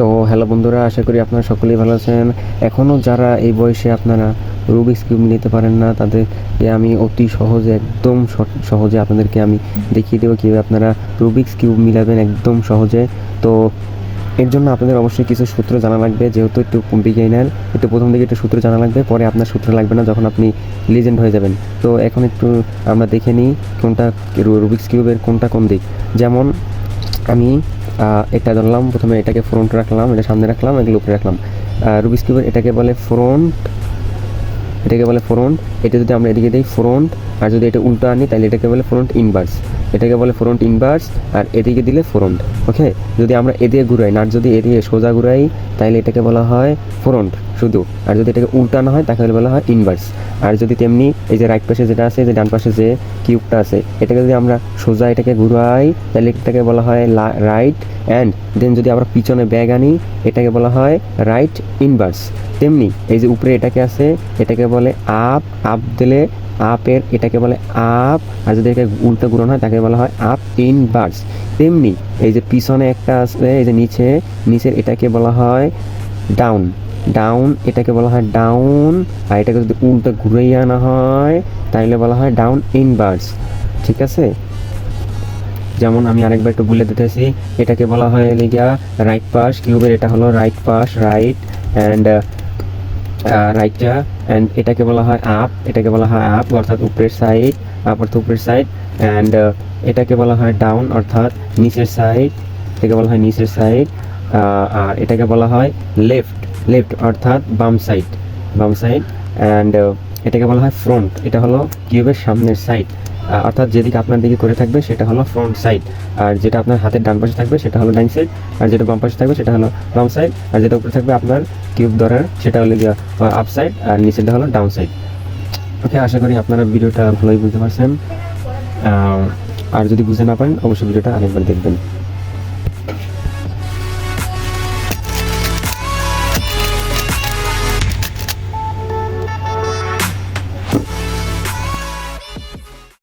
তো হ্যালো বন্ধুরা, আশা করি আপনারা সকলেই ভালো আছেন। এখনও যারা এই বয়সে আপনারা রুবিক্স কিউব মিলাতে পারেন না, তাদেরকে আমি অতি সহজে একদম সহজে আপনাদেরকে আমি দেখিয়ে দেবো কীভাবে আপনারা রুবিক্স কিউব মিলাবেন একদম সহজে। তো এর জন্য আপনাদের অবশ্যই কিছু সূত্র জানা লাগবে, যেহেতু একটু বিগিনার, একটু প্রথম দিকে একটু সূত্র জানা লাগবে, পরে আপনার সূত্র লাগবে না যখন আপনি লিজেন্ড হয়ে যাবেন। তো এখন একটু আমরা দেখে নিই কোনটা রুবিক্স কিউবের কোনটা কোন দিক। যেমন আমি এটা ধরলাম, প্রথমে এটাকে ফ্রন্ট রাখলাম, এটা সামনে রাখলাম, এগুলো উপরে রাখলাম। রুবিক্স কিউবের এটাকে বলে ফ্রন্ট, এটা যদি আমরা এদিকে দিই ফ্রন্ট, আর যদি এটা উল্টো আনি তাহলে এটাকে বলে ফ্রন্ট ইনভার্স, আর এদিকে দিলে ফ্রন্ট। ওকে, যদি আমরা এদিকে ঘুরাই না, যদি এদিকে সোজা ঘুরাই তাহলে এটাকে বলা হয় ফ্রন্ট শুধু, আর যদি এটাকে উল্টানো হয় তাহলে বলা হয় ইনভার্স। আর যদি তেমনি এই যে রাইট পাশে যেটা আছে, যে ডান পাশে যে কিউবটা আছে, এটাকে যদি আমরা সোজা এটাকে ঘুরাই তাহলে এটাকে বলা হয় রাইট, অ্যান্ড দেন যদি আমরা পিছনে ব্যাগ আনি এটাকে বলা হয় রাইট ইনভার্স। তেমনি এই যে উপরে এটাকে আছে, এটাকে বলে আপ দিলে আপের এটাকে বলে আপ, আর যদি এটাকে উল্টো ঘুরানো হয় তাকে বলা হয় আপ ইনভার্স। তেমনি এই যে পিছনে একটা আছে, এই যে নিচের এটাকে বলা হয় ডাউন, এটাকে বলা হয় ডাউন, আর এটাকে যদি উল্টো ঘুরিয়ে আনা হয় তাহলে বলা হয় ডাউন ইনভার্স। ঠিক আছে, যেমন আমি আরেকবার একটু বলে দিতেছি, এটাকে বলা হয় লিগা রাইট পাশ কিউবের, এটা হলো রাইট পাশ, রাইট অ্যান্ড রাইটটা, অ্যান্ড এটাকে বলা হয় আপ, অর্থাৎ উপরের সাইড, অ্যান্ড এটাকে বলা হয় ডাউন অর্থাৎ নিচের সাইড, আর এটাকে বলা হয় লেফট অর্থাৎ বাম সাইড, অ্যান্ড এটাকে বলা হয় ফ্রন্ট, এটা হলো কিউবের সামনের সাইড, অর্থাৎ যেদিকে আপনার দিকে করে থাকবে সেটা হলো ফ্রন্ট সাইড, আর যেটা আপনার হাতের ডান পাশে থাকবে সেটা হলো ডান সাইড, আর যেটা বাম পাশে থাকবে সেটা হলো বাম সাইড, আর যেটা উপরে থাকবে আপনার কিউব ধরার সেটা হলো আপ সাইড, আর নিচেটা হলো ডাউন সাইড। ওকে, আশা করি আপনারা ভিডিওটা ভালোই বুঝতে পারছেন, আর যদি বুঝতে না পারেন অবশ্যই ভিডিওটা আরেকবার দেখবেন।